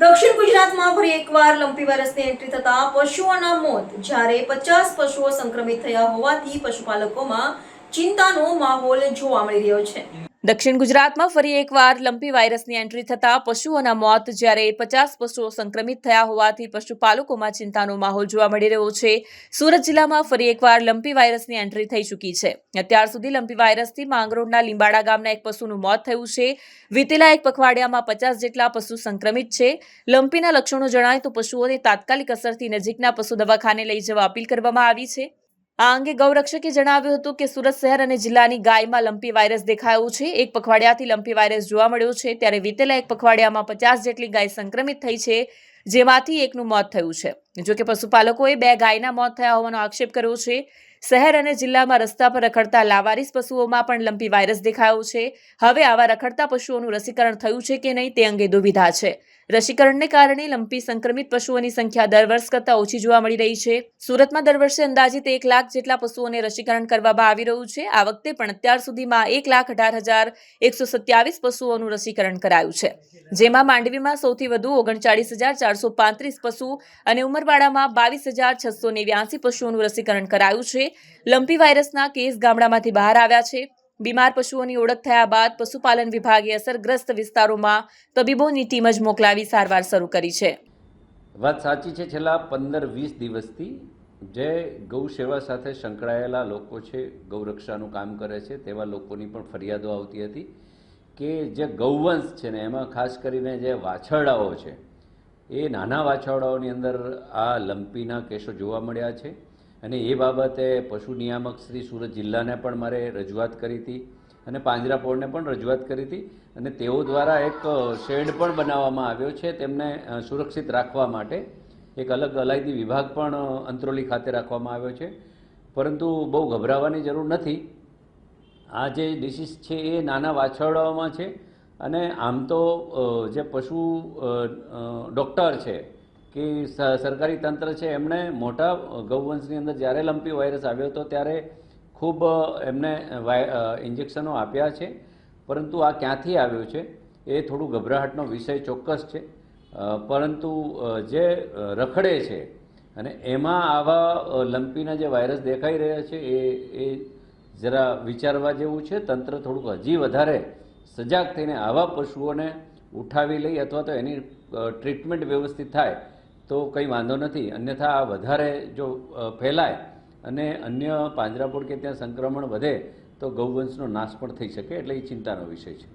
દક્ષિણ ગુજરાતમાં ફરી એકવાર લંપી વાયરસની એન્ટ્રી થતા પશુઓના મોત. જ્યારે 50 પશુઓ સંક્રમિત થયા હોવાથી પશુપાલકોમાં ચિંતાનો માહોલ જોવા મળી રહ્યો છે. દક્ષિણ ગુજરાતમાં ફરી એકવાર લંપી વાયરસની એન્ટ્રી થતા પશુઓના મોત. જ્યારે 50 પશુઓ સંક્રમિત થયા હોવાથી પશુપાલકોમાં ચિંતાનો માહોલ જોવા મળી રહ્યો છે. સુરત જિલ્લામાં ફરી એકવાર લંપી વાયરસની એન્ટ્રી થઈ ચૂકી છે. અત્યાર સુધી લંપી વાયરસથી માંગરોળના લીંબાડા ગામના એક પશુનું મોત થયું છે. વીતેલા એક પખવાડિયામાં 50 જેટલા પશુ સંક્રમિત છે. લંપીના લક્ષણો જણાય તો પશુઓને તાત્કાલિક અસરથી નજીકના પશુ દવાખાને લઈ જવા અપીલ કરવામાં આવી છે. આ અંગે ગૌરક્ષકે જણાવ્યું હતું કે સુરત શહેર અને જિલ્લાની ગાયમાં લંપી વાયરસ દેખાયો છે. એક પખવાડિયાથી લંપી વાયરસ જોવા મળ્યો છે. ત્યારે વીતેલા એક પખવાડિયામાં 50 જેટલી ગાય સંક્રમિત થઈ છે, જેમાંથી એકનું મોત થયું છે. જોકે પશુપાલકોએ 2 ગાયના મોત થયા હોવાનો આક્ષેપ કર્યો છે. શહેર અને જિલ્લામાં રસ્તા પર રખડતા લાવારીસ પશુઓમાં પણ લંપી વાયરસ દેખાયો છે. હવે આવા રખડતા પશુઓનું રસીકરણ થયું છે કે નહીં તે અંગે દુવિધા છે. રસીકરણને કારણે લંપી સંક્રમિત પશુઓની સંખ્યા દર વર્ષ કરતાં ઓછી જોવા મળી રહી છે. સુરતમાં દર વર્ષે અંદાજિત 1 લાખ જેટલા પશુઓને રસીકરણ કરવામાં આવી રહ્યું છે. આ વખતે પણ અત્યાર સુધીમાં 1,18,127 પશુઓનું રસીકરણ કરાયું છે. જેમાં માંડવીમાં સૌથી વધુ 39,435 પશુ અને ઉમરવાડામાં 22,689 પશુઓનું રસીકરણ કરાયું છે. લંપી વાયરસના કેસ ગામડામાંથી બહાર આવ્યા છે. બીમાર પશુઓની ઓળખ થયા બાદ પશુપાલન વિભાગે અસરગ્રસ્ત વિસ્તારોમાં તબીબોની ટીમ જ મોકલાવી સારવાર શરૂ કરી છે. વાત સાચી છે. છેલ્લા 15-20 દિવસથી જે ગૌ સેવા સાથે સંકળાયેલા લોકો છે, ગૌરક્ષાનું કામ કરે છે, તેવા લોકોની પણ ફરિયાદો આવતી હતી કે જે ગૌવંશ છે ને એમાં ખાસ કરીને જે વાછરડાઓ છે, એ નાના વાછરડાઓની અંદર આ લંપીના કેસો જોવા મળ્યા છે. અને એ બાબતે પશુ નિયામક શ્રી સુરત જિલ્લાને પણ મારે રજૂઆત કરી હતી અને પાંજરાપોળને પણ રજૂઆત કરી હતી. અને તેઓ દ્વારા એક શેડ પણ બનાવવામાં આવ્યો છે તેમને સુરક્ષિત રાખવા માટે. એક અલગ અલાયદી વિભાગ પણ અંત્રોલી ખાતે રાખવામાં આવ્યો છે. પરંતુ બહુ ગભરાવાની જરૂર નથી. આ જે ડિસીઝ છે એ નાના વાછરડાઓમાં છે. અને આમ તો જે પશુ ડૉક્ટર છે કે સરકારી તંત્ર છે, એમણે મોટા ગૌવંશની અંદર જ્યારે લંપી વાયરસ આવ્યો હતો ત્યારે ખૂબ એમને ઇન્જેક્શનો આપ્યા છે. પરંતુ આ ક્યાંથી આવ્યો છે એ થોડું ગભરાહટનો વિષય ચોક્કસ છે. પરંતુ જે રખડે છે અને એમાં આવા લંપીના જે વાયરસ દેખાઈ રહ્યા છે એ જરા વિચારવા જેવું છે. તંત્ર થોડુંક હજી વધારે સજાગ થઈને આવા પશુઓને ઉઠાવી લઈ અથવા તો એની ટ્રીટમેન્ટ વ્યવસ્થિત થાય તો કંઈ વાંધો નથી. અન્યથા આ વધારે જો ફેલાય અને અન્ય પાંજરાપોળ કે ત્યાં સંક્રમણ વધે તો ગૌવંશનો નાશ પણ થઈ શકે. એટલે એ ચિંતાનો વિષય છે.